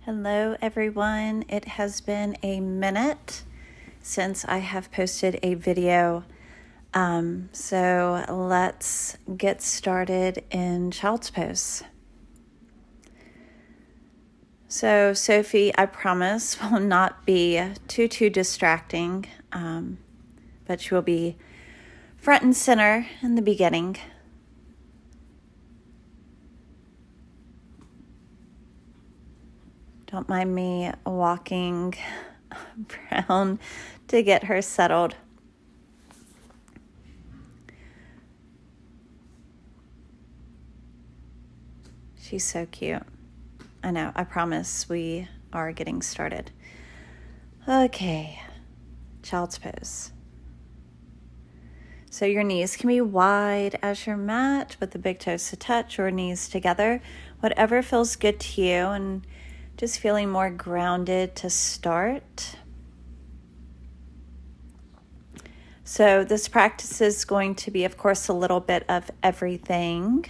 Hello everyone. It has been a minute since I have posted a video. So let's get started in child's pose. So Sophie, I promise, will not be too distracting, but she will be front and center in the beginning. Don't mind me walking around to get her settled. She's so cute. I know, I promise we are getting started. Okay, child's pose. So your knees can be wide as your mat with the big toes to touch or knees together, whatever feels good to you, and just feeling more grounded to start. So this practice is going to be, of course, a little bit of everything.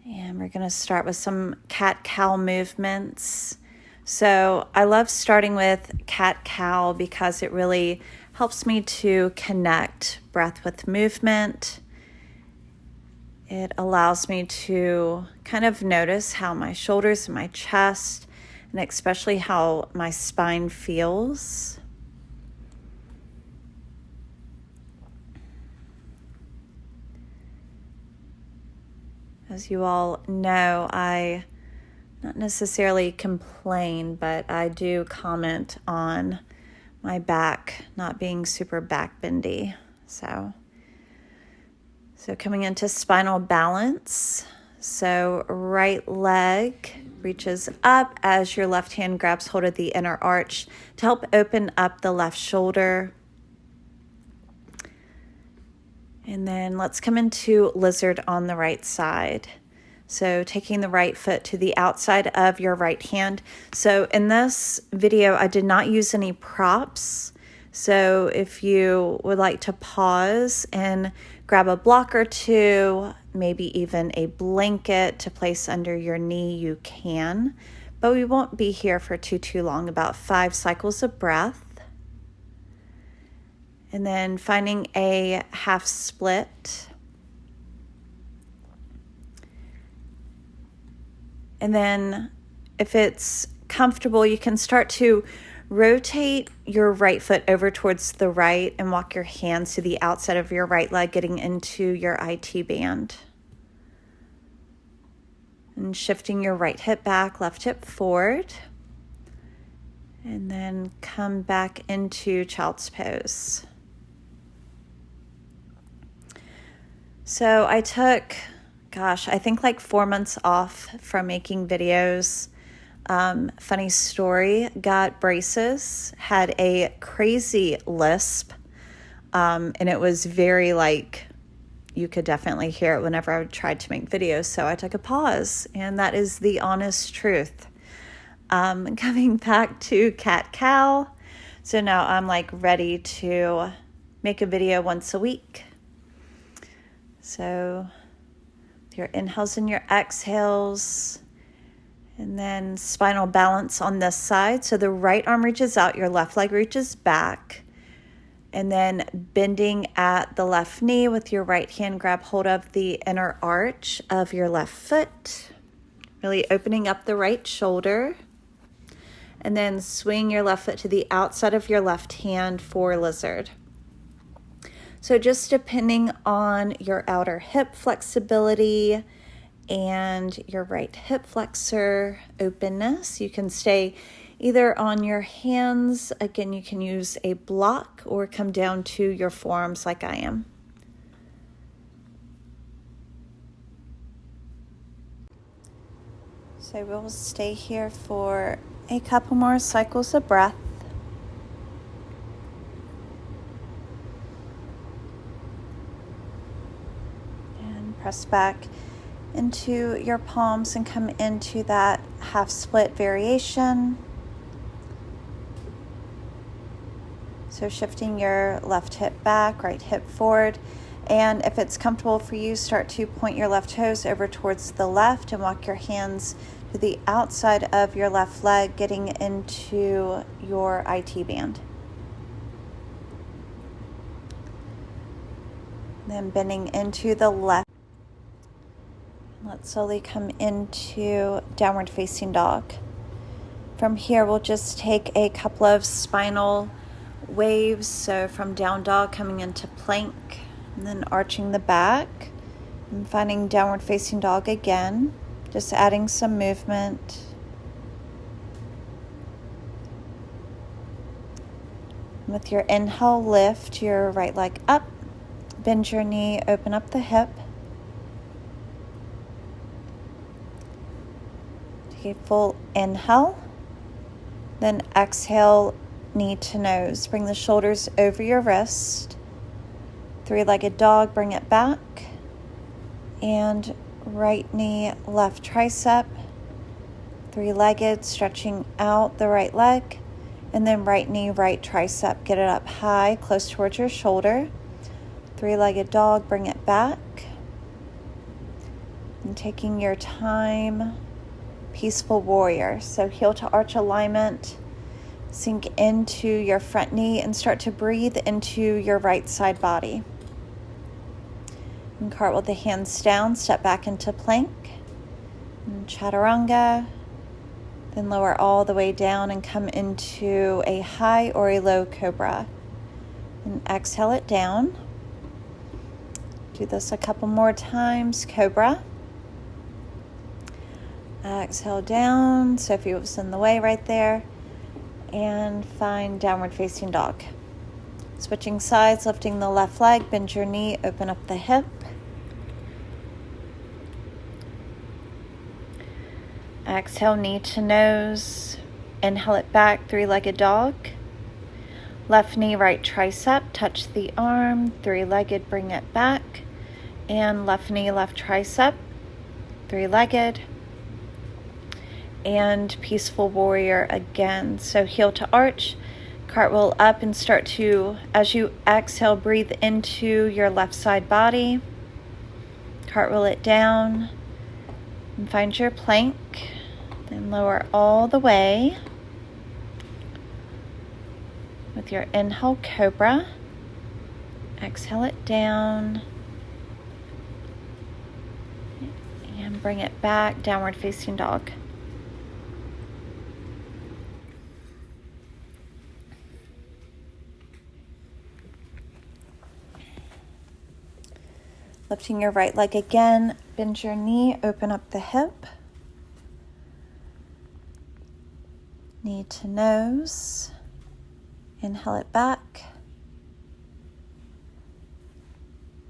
And we're going to start with some cat-cow movements. So I love starting with cat-cow because it really helps me to connect breath with movement. It allows me to kind of notice how my shoulders and my chest, and especially how my spine feels. As you all know, I not necessarily complain, but I do comment on my back not being super back bendy. So coming into spinal balance. So right leg reaches up as your left hand grabs hold of the inner arch to help open up the left shoulder. And then let's come into lizard on the right side. So taking the right foot to the outside of your right hand. So in this video, I did not use any props. So if you would like to pause and grab a block or two, maybe even a blanket to place under your knee, you can. But we won't be here for too long, about 5 cycles of breath. And then finding a half split. And then if it's comfortable, you can start to rotate your right foot over towards the right and walk your hands to the outside of your right leg, getting into your IT band. And shifting your right hip back, left hip forward. And then come back into child's pose. So I took, I think like 4 months off from making videos. Funny story, got braces, had a crazy lisp, and it was very you could definitely hear it whenever I tried to make videos. So I took a pause, and that is the honest truth. Coming back to cat-cow. So now I'm ready to make a video once a week. So your inhales and your exhales, and then spinal balance on this side. So the right arm reaches out, your left leg reaches back, and then bending at the left knee with your right hand, grab hold of the inner arch of your left foot, really opening up the right shoulder, and then swing your left foot to the outside of your left hand for lizard. So just depending on your outer hip flexibility and your right hip flexor openness, you can stay either on your hands. Again, you can use a block or come down to your forearms like I am. So we'll stay here for a couple more cycles of breath. Press back into your palms and come into that half split variation. So shifting your left hip back, right hip forward, And if it's comfortable for you, start to point your left toes over towards the left and walk your hands to the outside of your left leg, getting into your IT band. Then bending into the left. Let's slowly come into downward facing dog. From here, we'll just take a couple of spinal waves. So from down dog coming into plank, and then arching the back and finding downward facing dog again, just adding some movement. With your inhale, lift your right leg up, bend your knee, open up the hip. Take a full inhale, then exhale, knee to nose. Bring the shoulders over your wrist. Three-legged dog, bring it back. And right knee, left tricep. Three-legged, stretching out the right leg. And then right knee, right tricep. Get it up high, close towards your shoulder. Three-legged dog, bring it back. And taking your time, peaceful warrior. So heel to arch alignment. Sink into your front knee and start to breathe into your right side body. And cartwheel the hands down, step back into plank. And chaturanga. Then lower all the way down and come into a high or a low cobra. And exhale it down. Do this a couple more times. Cobra. Exhale down. Sophie was in the way right there. And find downward facing dog. Switching sides, lifting the left leg, bend your knee, open up the hip. Exhale, knee to nose. Inhale it back, three-legged dog. Left knee, right tricep, touch the arm. Three-legged, bring it back. And left knee, left tricep. Three-legged. And peaceful warrior again. So heel to arch, cartwheel up and start to, as you exhale, breathe into your left side body. Cartwheel it down and find your plank. Then lower all the way. With your inhale, cobra. Exhale it down. And bring it back, downward facing dog. Lifting your right leg again, bend your knee, open up the hip. Knee to nose. Inhale it back.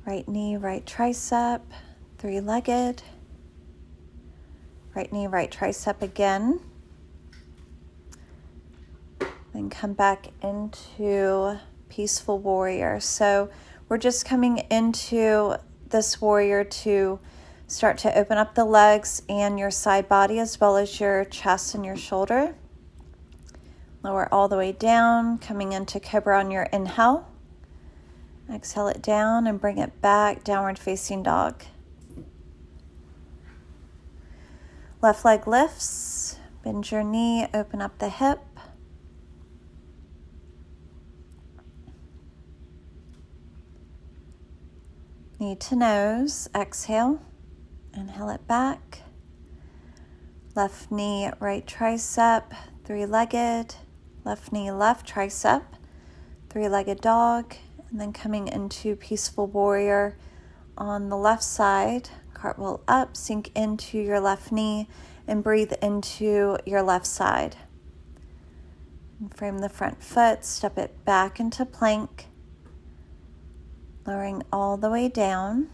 Right knee, right tricep, three-legged. Right knee, right tricep again. Then come back into peaceful warrior. So we're just coming into this warrior to start to open up the legs and your side body as well as your chest and your shoulder. Lower all the way down, coming into cobra on your inhale. Exhale it down and bring it back, downward facing dog. Left leg lifts, bend your knee, open up the hip. Knee to nose, exhale, inhale it back. Left knee, right tricep, three-legged. Left knee, left tricep, three-legged dog. And then coming into peaceful warrior on the left side. Cartwheel up, sink into your left knee and breathe into your left side. And frame the front foot, step it back into plank. Lowering all the way down.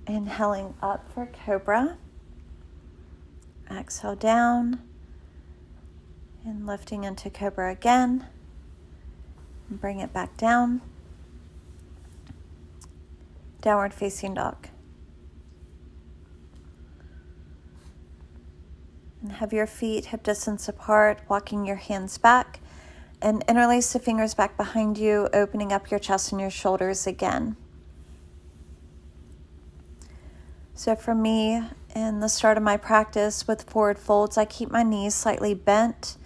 Inhaling up for cobra. Exhale down. And lifting into cobra again. And bring it back down. Downward facing dog. And have your feet hip distance apart, walking your hands back. And interlace the fingers back behind you, opening up your chest and your shoulders again. So for me, in the start of my practice with forward folds, I keep my knees slightly bent,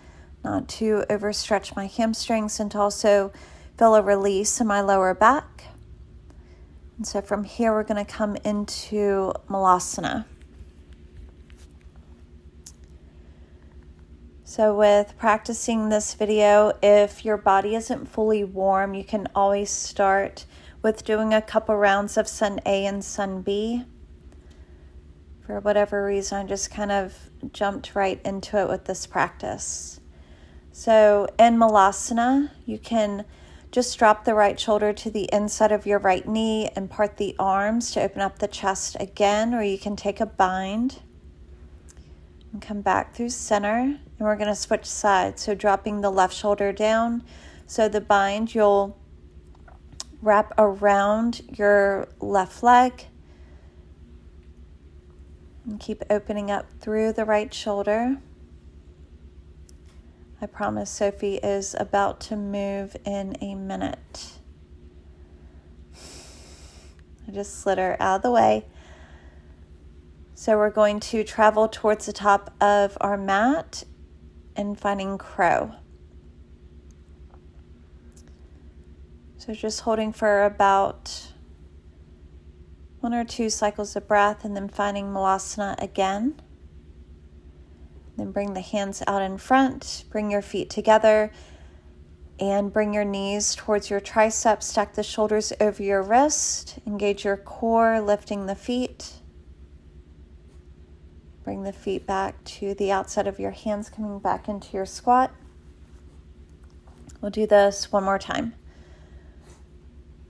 not to overstretch my hamstrings, and to also feel a release in my lower back. And so from here, we're going to come into Malasana. So with practicing this video, if your body isn't fully warm, you can always start with doing a couple rounds of Sun A and Sun B. For whatever reason, I just kind of jumped right into it with this practice. So in Malasana, you can just drop the right shoulder to the inside of your right knee and part the arms to open up the chest again, or you can take a bind and come back through center. And we're going to switch sides. So dropping the left shoulder down. So the bind, you'll wrap around your left leg and keep opening up through the right shoulder. I promise Sophie is about to move in a minute. I just slid her out of the way. So we're going to travel towards the top of our mat and finding crow. So just holding for about 1 or 2 cycles of breath, and then finding Malasana again. Then bring the hands out in front, bring your feet together, and bring your knees towards your triceps. Stack the shoulders over your wrist, engage your core, lifting the feet. Bring the feet back to the outside of your hands, coming back into your squat. We'll do this one more time.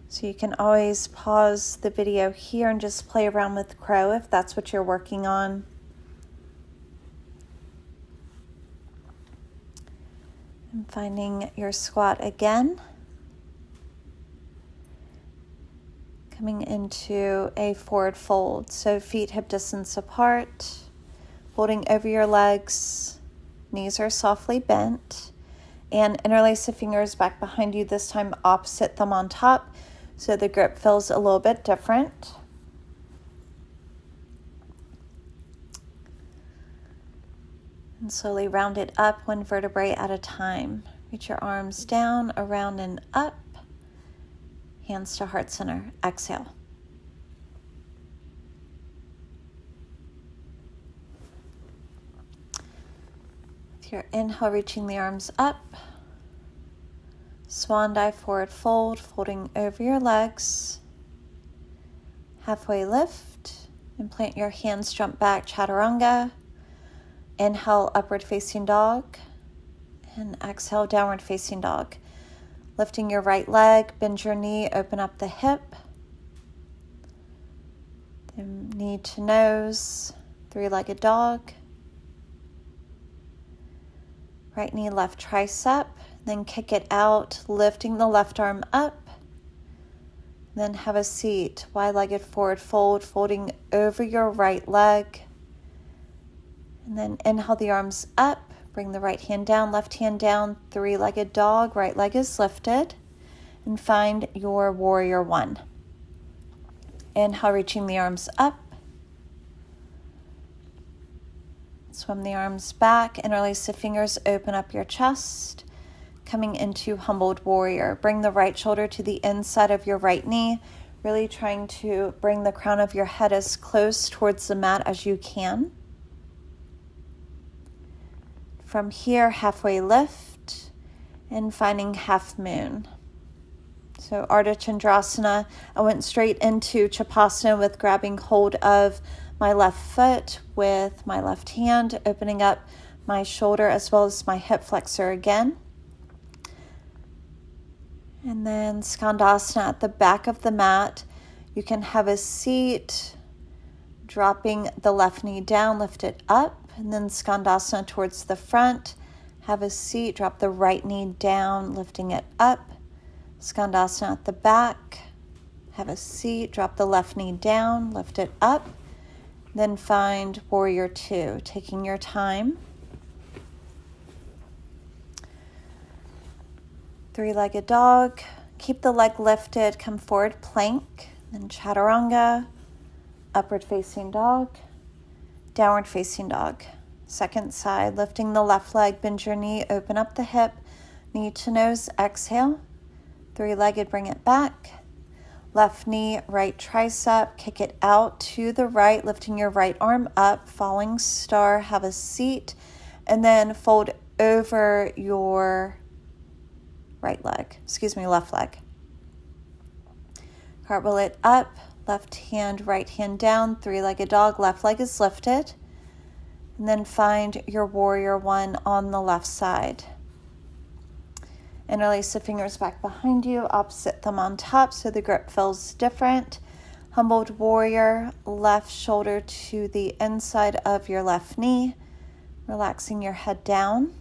So you can always pause the video here and just play around with crow if that's what you're working on. And finding your squat again. Coming into a forward fold. So feet hip distance apart. Holding over your legs. Knees are softly bent. And interlace the fingers back behind you, this time opposite thumb on top. So the grip feels a little bit different. And slowly round it up 1 vertebrae at a time. Reach your arms down, around and up. Hands to heart center. Exhale. With your inhale, reaching the arms up. Swan dive, forward fold, folding over your legs. Halfway lift, and plant your hands, jump back, chaturanga. Inhale, upward facing dog, and exhale, downward facing dog. Lifting your right leg, bend your knee, open up the hip. Then knee to nose, 3-legged dog. Right knee, left tricep, then kick it out, lifting the left arm up. Then have a seat, wide-legged forward fold, folding over your right leg. And then inhale the arms up, bring the right hand down, left hand down, 3-legged dog, right leg is lifted, and find your warrior 1. Inhale, reaching the arms up. Swim the arms back, interlace the fingers, open up your chest. Coming into humbled warrior. Bring the right shoulder to the inside of your right knee, really trying to bring the crown of your head as close towards the mat as you can. From here, halfway lift and finding half moon. So Ardha Chandrasana, I went straight into Chapasana with grabbing hold of my left foot with my left hand, opening up my shoulder as well as my hip flexor again. And then Skandasana at the back of the mat. You can have a seat, dropping the left knee down, lift it up. And then Skandasana towards the front. Have a seat, drop the right knee down, lifting it up. Skandasana at the back. Have a seat, drop the left knee down, lift it up. Then find warrior 2, taking your time. Three-legged dog. Keep the leg lifted, come forward, plank, then chaturanga, upward facing dog, downward facing dog. Second side, lifting the left leg, bend your knee, open up the hip, knee to nose, exhale. Three-legged, bring it back. Left knee, right tricep, kick it out to the right, lifting your right arm up, falling star, have a seat, and then fold over your left leg. Cartwheel it up, left hand, right hand down, three-legged dog, left leg is lifted. And then find your warrior one on the left side. Interlace the fingers back behind you, opposite thumb on top so the grip feels different. Humbled warrior, left shoulder to the inside of your left knee, relaxing your head down.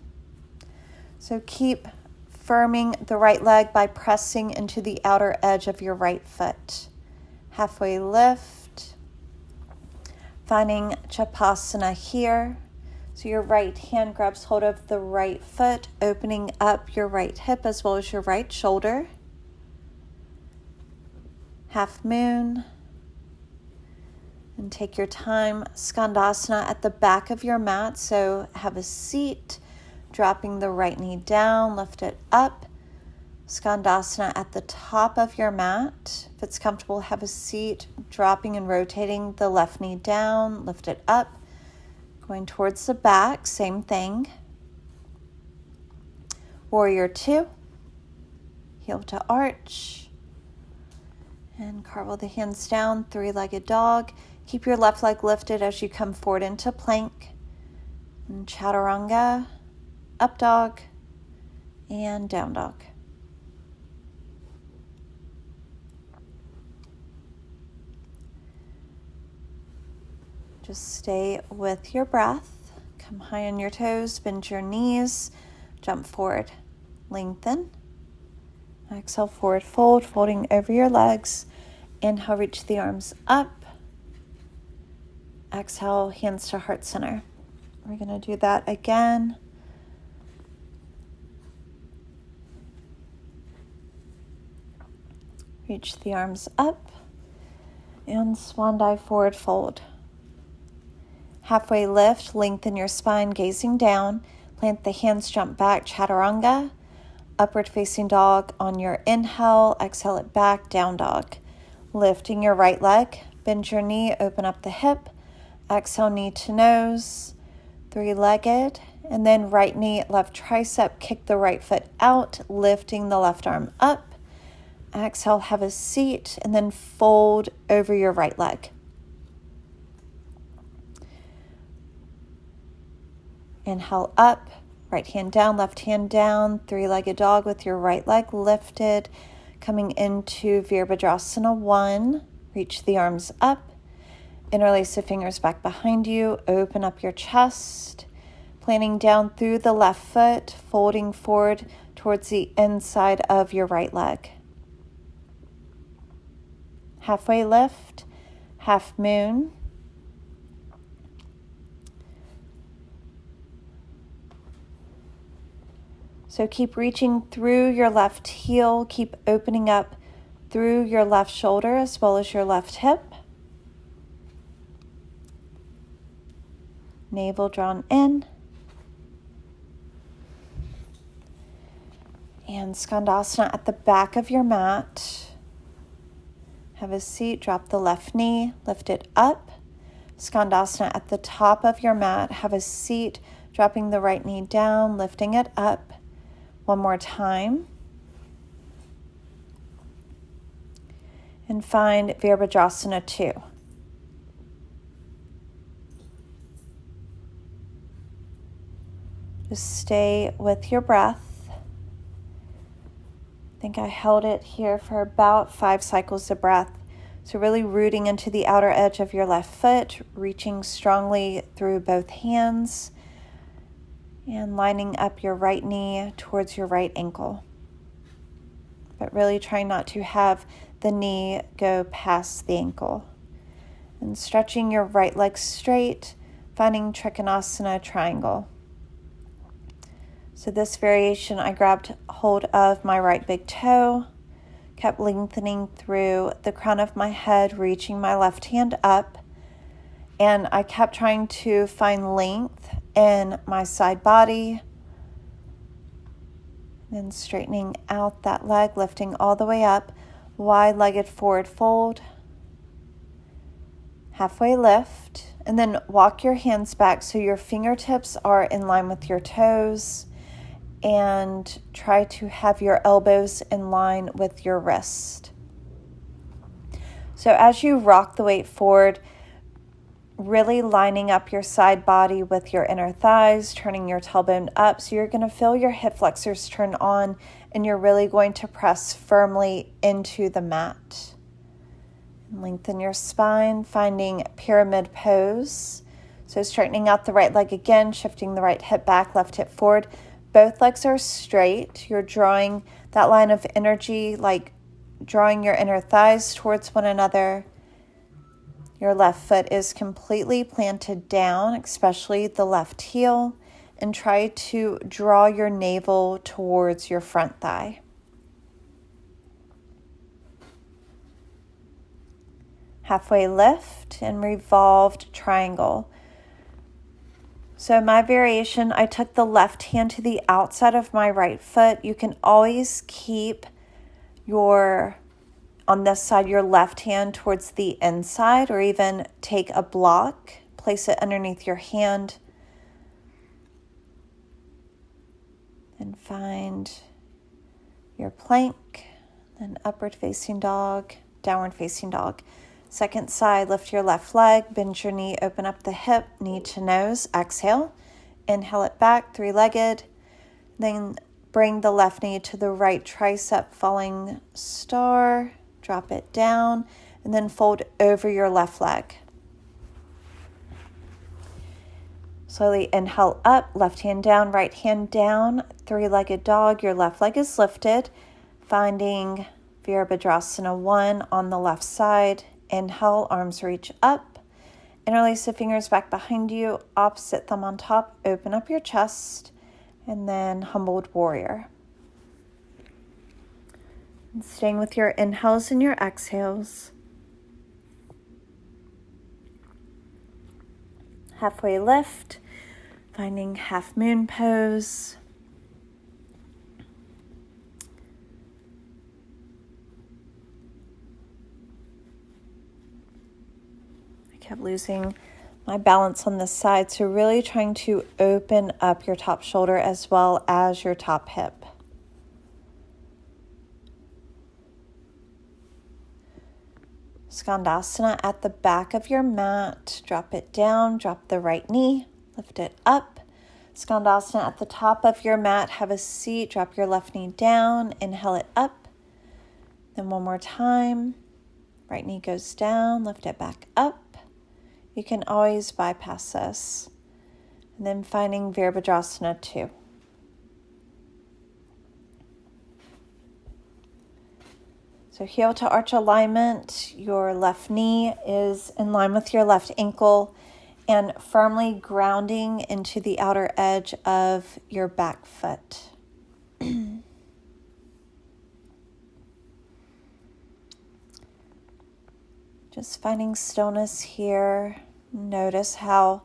So keep firming the right leg by pressing into the outer edge of your right foot. Halfway lift, finding Chapasana here. So your right hand grabs hold of the right foot, opening up your right hip as well as your right shoulder. Half moon. And take your time. Skandasana at the back of your mat. So have a seat, dropping the right knee down, lift it up. Skandasana at the top of your mat. If it's comfortable, have a seat, dropping and rotating the left knee down, lift it up. Going towards the back, same thing. Warrior two. Heel to arch. And cartwheel the hands down, three-legged dog. Keep your left leg lifted as you come forward into plank. And chaturanga, up dog, and down dog. Just stay with your breath. Come high on your toes, bend your knees, jump forward, lengthen. Exhale, forward fold, folding over your legs. Inhale, reach the arms up. Exhale, hands to heart center. We're going to do that again. Reach the arms up and swan dive, forward fold. Halfway lift, lengthen your spine, gazing down. Plant the hands, jump back, chaturanga. Upward facing dog on your inhale. Exhale it back, down dog. Lifting your right leg, bend your knee, open up the hip. Exhale, knee to nose, three-legged. And then right knee, left tricep, kick the right foot out, lifting the left arm up. Exhale, have a seat, and then fold over your right leg. Inhale up, right hand down, left hand down, three-legged dog with your right leg lifted. Coming into Virabhadrasana 1, reach the arms up. Interlace the fingers back behind you, open up your chest. Planting down through the left foot, folding forward towards the inside of your right leg. Halfway lift, half moon. So keep reaching through your left heel, keep opening up through your left shoulder as well as your left hip. Navel drawn in. And Skandasana at the back of your mat. Have a seat, drop the left knee, lift it up. Skandasana at the top of your mat. Have a seat, dropping the right knee down, lifting it up. One more time. And find Virabhadrasana 2. Just stay with your breath. I think I held it here for about 5 cycles of breath. So really rooting into the outer edge of your left foot, reaching strongly through both hands. And lining up your right knee towards your right ankle. But really trying not to have the knee go past the ankle. And stretching your right leg straight, finding Trikonasana triangle. So this variation, I grabbed hold of my right big toe, kept lengthening through the crown of my head, reaching my left hand up, and I kept trying to find length in my side body, then straightening out that leg, lifting all the way up, wide-legged forward fold, halfway lift, and then walk your hands back so your fingertips are in line with your toes, and try to have your elbows in line with your wrist. So as you rock the weight forward, really lining up your side body with your inner thighs, turning your tailbone up. So you're going to feel your hip flexors turn on, and you're really going to press firmly into the mat. Lengthen your spine, finding pyramid pose. So straightening out the right leg again, shifting the right hip back, left hip forward. Both legs are straight. You're drawing that line of energy, like drawing your inner thighs towards one another. Your left foot is completely planted down, especially the left heel, and try to draw your navel towards your front thigh. Halfway lift and revolved triangle. So my variation, I took the left hand to the outside of my right foot. You can always keep on this side, your left hand towards the inside, or even take a block, place it underneath your hand, and find your plank, then upward facing dog, downward facing dog. Second side, lift your left leg, bend your knee, open up the hip, knee to nose, exhale. Inhale it back, three-legged. Then bring the left knee to the right tricep, falling star, drop it down, and then fold over your left leg. Slowly inhale up, left hand down, right hand down, three-legged dog. Your left leg is lifted, finding Virabhadrasana 1 on the left side. Inhale, arms reach up. Interlace the fingers back behind you, opposite thumb on top. Open up your chest, and then humbled warrior. And staying with your inhales and your exhales. Halfway lift, finding half moon pose. Kept losing my balance on this side, so really trying to open up your top shoulder as well as your top hip. Skandasana at the back of your mat. Drop it down, drop the right knee, lift it up. Skandasana at the top of your mat. Have a seat, drop your left knee down, inhale it up. Then one more time. Right knee goes down, lift it back up. You can always bypass this. And then finding Virabhadrasana 2. So heel to arch alignment. Your left knee is in line with your left ankle and firmly grounding into the outer edge of your back foot. Just finding stillness here. Notice how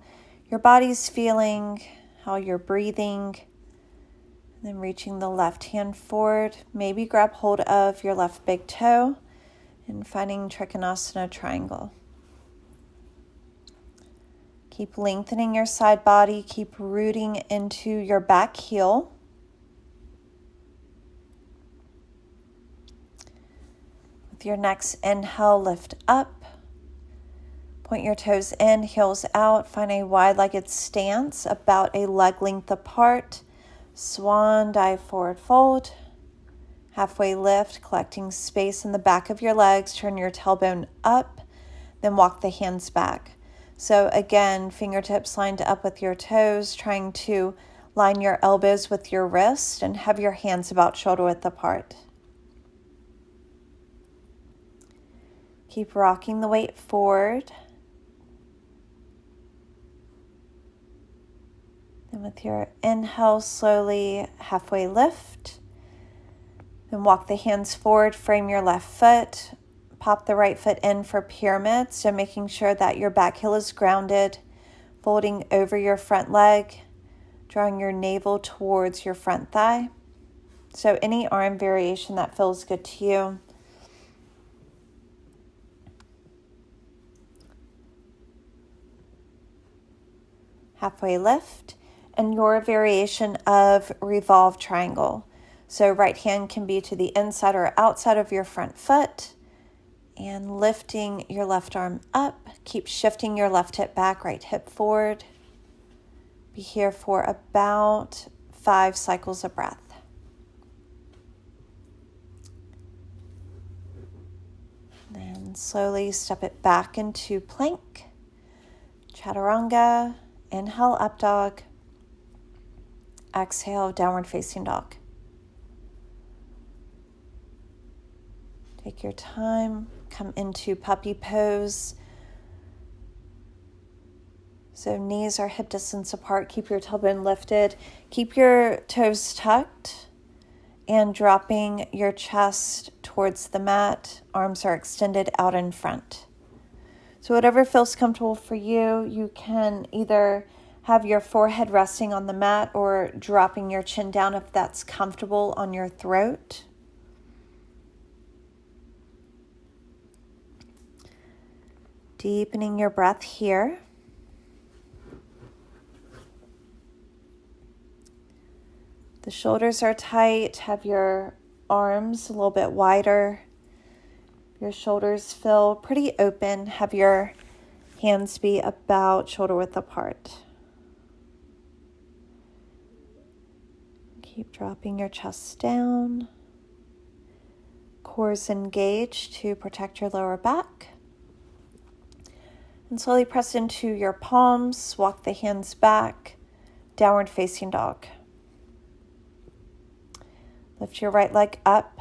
your body's feeling, how you're breathing. And then reaching the left hand forward. Maybe grab hold of your left big toe and finding Trikonasana triangle. Keep lengthening your side body. Keep rooting into your back heel. With your next inhale, lift up. Point your toes in, heels out. Find a wide-legged stance, about a leg length apart. Swan dive forward fold. Halfway lift, collecting space in the back of your legs. Turn your tailbone up, then walk the hands back. So again, fingertips lined up with your toes, trying to line your elbows with your wrist and have your hands about shoulder width apart. Keep rocking the weight forward. Then And with your inhale, slowly halfway lift. Then walk the hands forward, frame your left foot. Pop the right foot in for pyramid. So making sure that your back heel is grounded, folding over your front leg, drawing your navel towards your front thigh. So any arm variation that feels good to you. Halfway lift, and your variation of revolve triangle. So right hand can be to the inside or outside of your front foot, and lifting your left arm up. Keep shifting your left hip back, right hip forward. Be here for about 5 cycles of breath. Then slowly step it back into plank, chaturanga. Inhale, up dog. Exhale, downward facing dog. Take your time. Come into puppy pose. So knees are hip distance apart. Keep your tailbone lifted. Keep your toes tucked. And dropping your chest towards the mat. Arms are extended out in front. So whatever feels comfortable for you, you can either have your forehead resting on the mat or dropping your chin down if that's comfortable on your throat. Deepening your breath here. The shoulders are tight. Have your arms a little bit wider. Your shoulders feel pretty open. Have your hands be about shoulder width apart. Keep dropping your chest down. Core is engaged to protect your lower back. And slowly press into your palms. Walk the hands back. Downward facing dog. Lift your right leg up.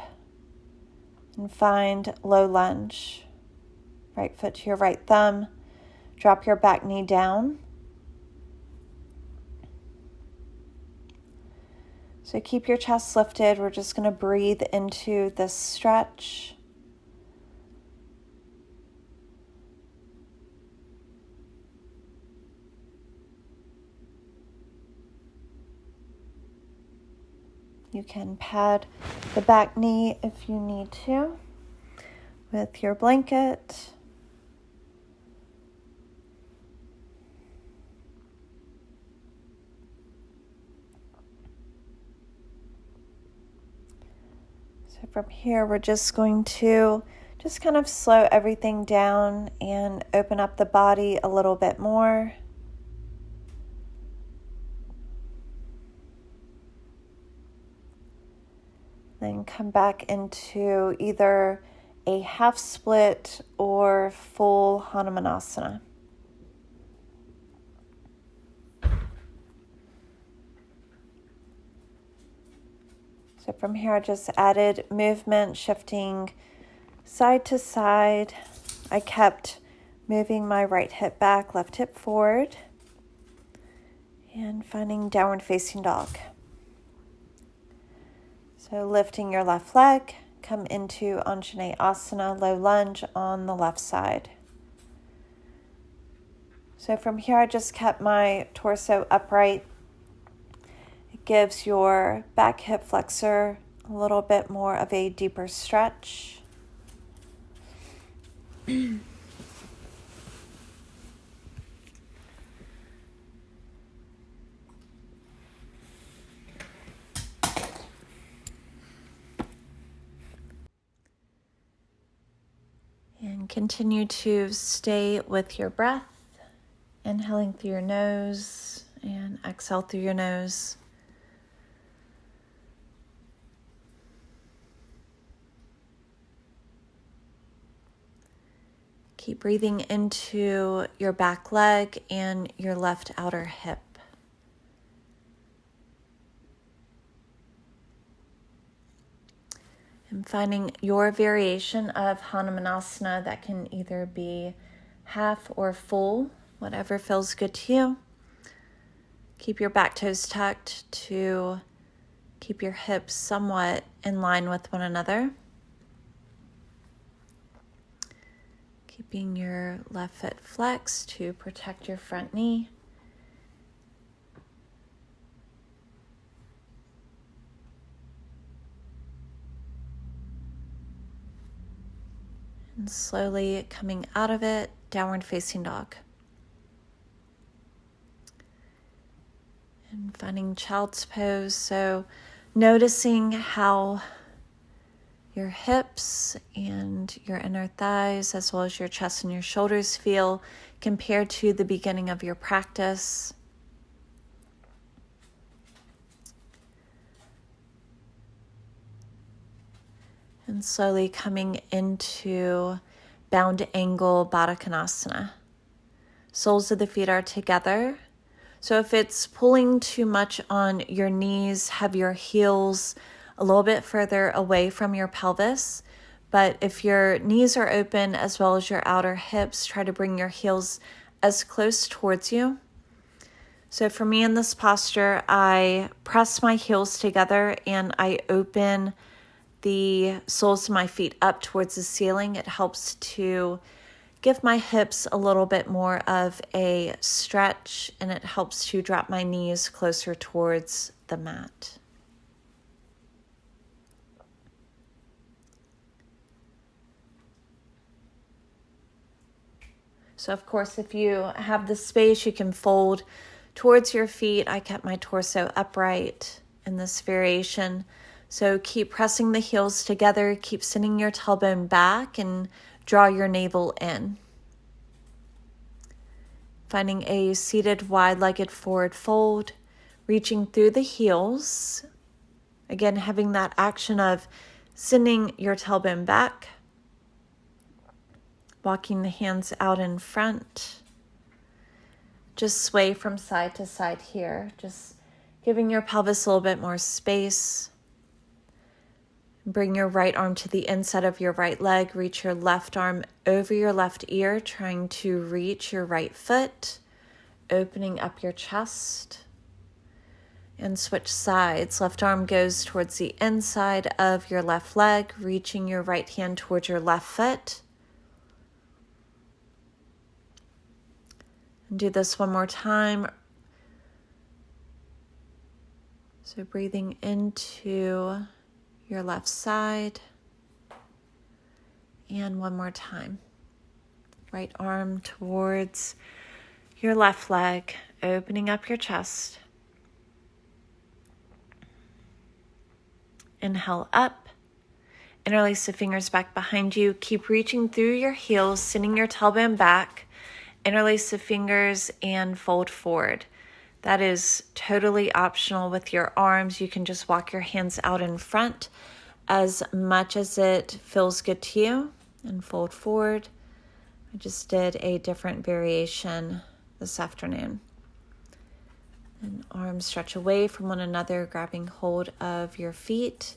And find low lunge. Right foot to your right thumb. Drop your back knee down. So keep your chest lifted. We're just going to breathe into this stretch. You can pad the back knee if you need to with your blanket. So from here, we're just going to just kind of slow everything down and open up the body a little bit more. Then come back into either a half split or full Hanumanasana. So from here, I just added movement, shifting side to side. I kept moving my right hip back, left hip forward, and finding downward facing dog. So lifting your left leg, come into Anjaneyasana, low lunge on the left side. So from here, I just kept my torso upright. It gives your back hip flexor a little bit more of a deeper stretch. And continue to stay with your breath, inhaling through your nose and exhale through your nose. Keep breathing into your back leg and your left outer hip. And finding your variation of Hanumanasana that can either be half or full, whatever feels good to you. Keep your back toes tucked to keep your hips somewhat in line with one another. Keeping your left foot flexed to protect your front knee. And slowly coming out of it, downward facing dog. And finding child's pose. So noticing how your hips and your inner thighs, as well as your chest and your shoulders feel compared to the beginning of your practice. And slowly coming into bound angle Baddha Konasana. Soles of the feet are together. So if it's pulling too much on your knees, have your heels a little bit further away from your pelvis. But if your knees are open as well as your outer hips, try to bring your heels as close towards you. So for me in this posture, I press my heels together and I open the soles of my feet up towards the ceiling. It helps to give my hips a little bit more of a stretch, and it helps to drop my knees closer towards the mat. So of course, if you have the space, you can fold towards your feet. I kept my torso upright in this variation. So keep pressing the heels together, keep sending your tailbone back and draw your navel in. Finding a seated wide-legged forward fold, reaching through the heels. Again, having that action of sending your tailbone back, walking the hands out in front. Just sway from side to side here, just giving your pelvis a little bit more space. Bring your right arm to the inside of your right leg. Reach your left arm over your left ear, trying to reach your right foot, opening up your chest. And switch sides. Left arm goes towards the inside of your left leg, reaching your right hand towards your left foot. And do this one more time. So breathing into your left side. And one more time. Right arm towards your left leg, opening up your chest. Inhale up. Interlace the fingers back behind you. Keep reaching through your heels, sending your tailbone back. Interlace the fingers and fold forward. That is totally optional with your arms. You can just walk your hands out in front as much as it feels good to you and fold forward. I just did a different variation this afternoon. And arms stretch away from one another, grabbing hold of your feet.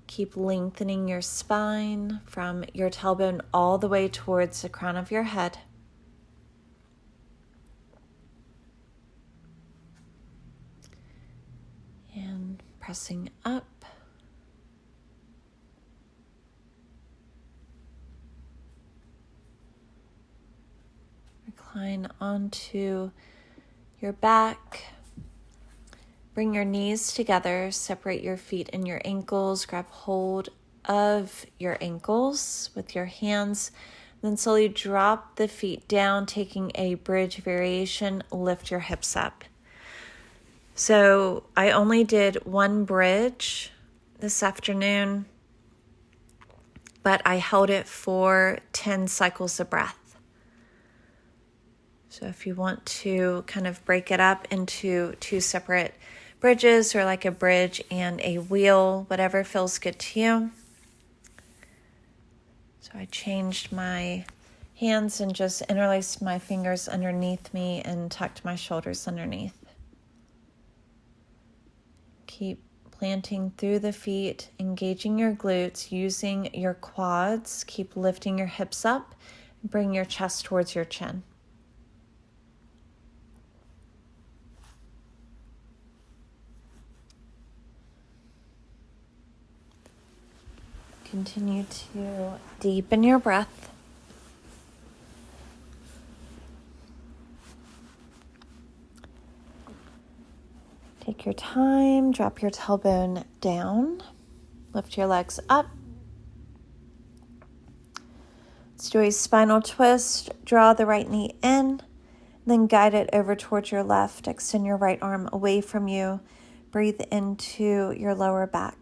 Keep lengthening your spine from your tailbone all the way towards the crown of your head. And pressing up. Recline onto your back. Bring your knees together, separate your feet and your ankles, grab hold of your ankles with your hands, then slowly drop the feet down, taking a bridge variation, lift your hips up. So I only did one bridge this afternoon, but I held it for 10 cycles of breath. So if you want to kind of break it up into two separate bridges, or like a bridge and a wheel, whatever feels good to you. So I changed my hands and just interlaced my fingers underneath me and tucked my shoulders underneath. Keep planting through the feet, engaging your glutes, using your quads. Keep lifting your hips up and bring your chest towards your chin. Continue to deepen your breath. Take your time, drop your tailbone down, lift your legs up. Let's do a spinal twist. Draw the right knee in, then guide it over towards your left. Extend your right arm away from you. Breathe into your lower back.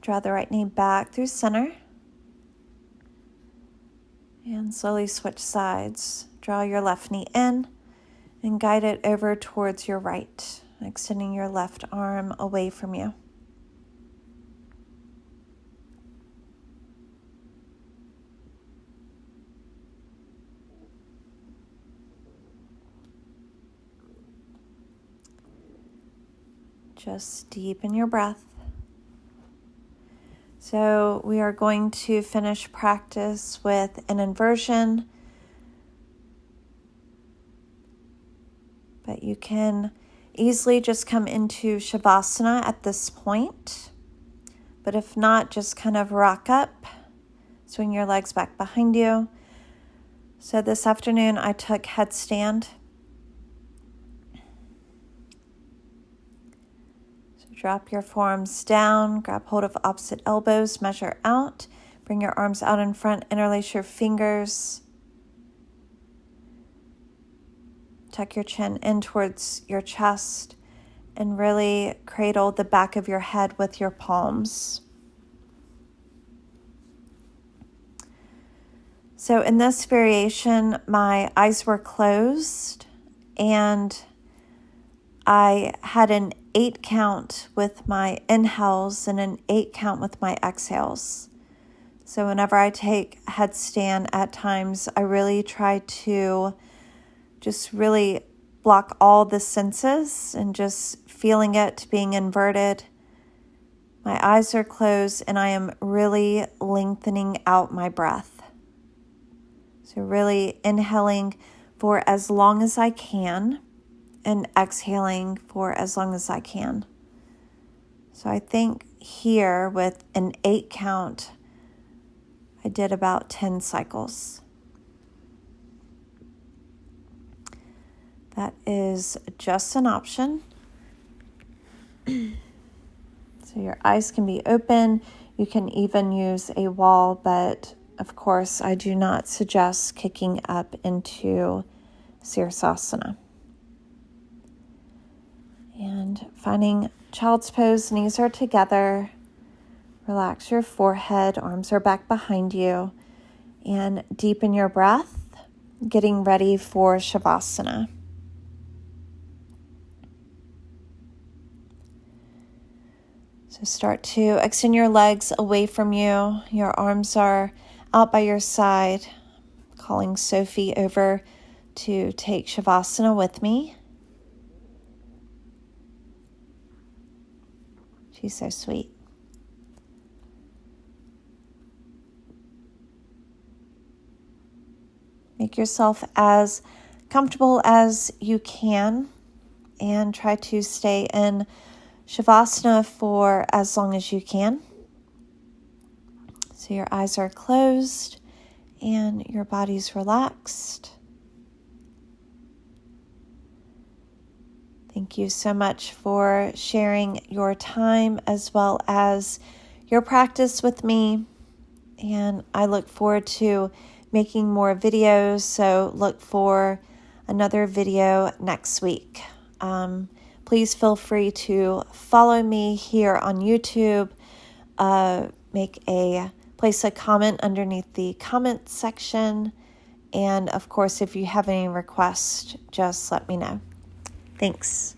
Draw the right knee back through center. And slowly switch sides. Draw your left knee in and guide it over towards your right, extending your left arm away from you. Just deepen your breath. So we are going to finish practice with an inversion, but you can easily just come into Savasana at this point. But if not, just kind of rock up, swing your legs back behind you. So this afternoon I took headstand. Drop your forearms down, grab hold of opposite elbows, measure out, bring your arms out in front, interlace your fingers. Tuck your chin in towards your chest and really cradle the back of your head with your palms. So in this variation, my eyes were closed and I had an 8 count with my inhales and an 8 count with my exhales. So whenever I take headstand at times, I really try to just really block all the senses and just feeling it being inverted. My eyes are closed and I am really lengthening out my breath. So really inhaling for as long as I can and exhaling for as long as I can. So I think here with an 8 count, I did about 10 cycles. That is just an option. So your eyes can be open. You can even use a wall, but of course I do not suggest kicking up into Savasana. And finding child's pose, knees are together. Relax your forehead, arms are back behind you. And deepen your breath, getting ready for Savasana. So start to extend your legs away from you. Your arms are out by your side. Calling Sophie over to take Savasana with me. She's so sweet. Make yourself as comfortable as you can and try to stay in Savasana for as long as you can. So your eyes are closed and your body's relaxed. Thank you so much for sharing your time as well as your practice with me. And I look forward to making more videos, so look for another video next week. Please feel free to follow me here on YouTube. Place a comment underneath the comment section. And of course, if you have any requests, just let me know. Thanks.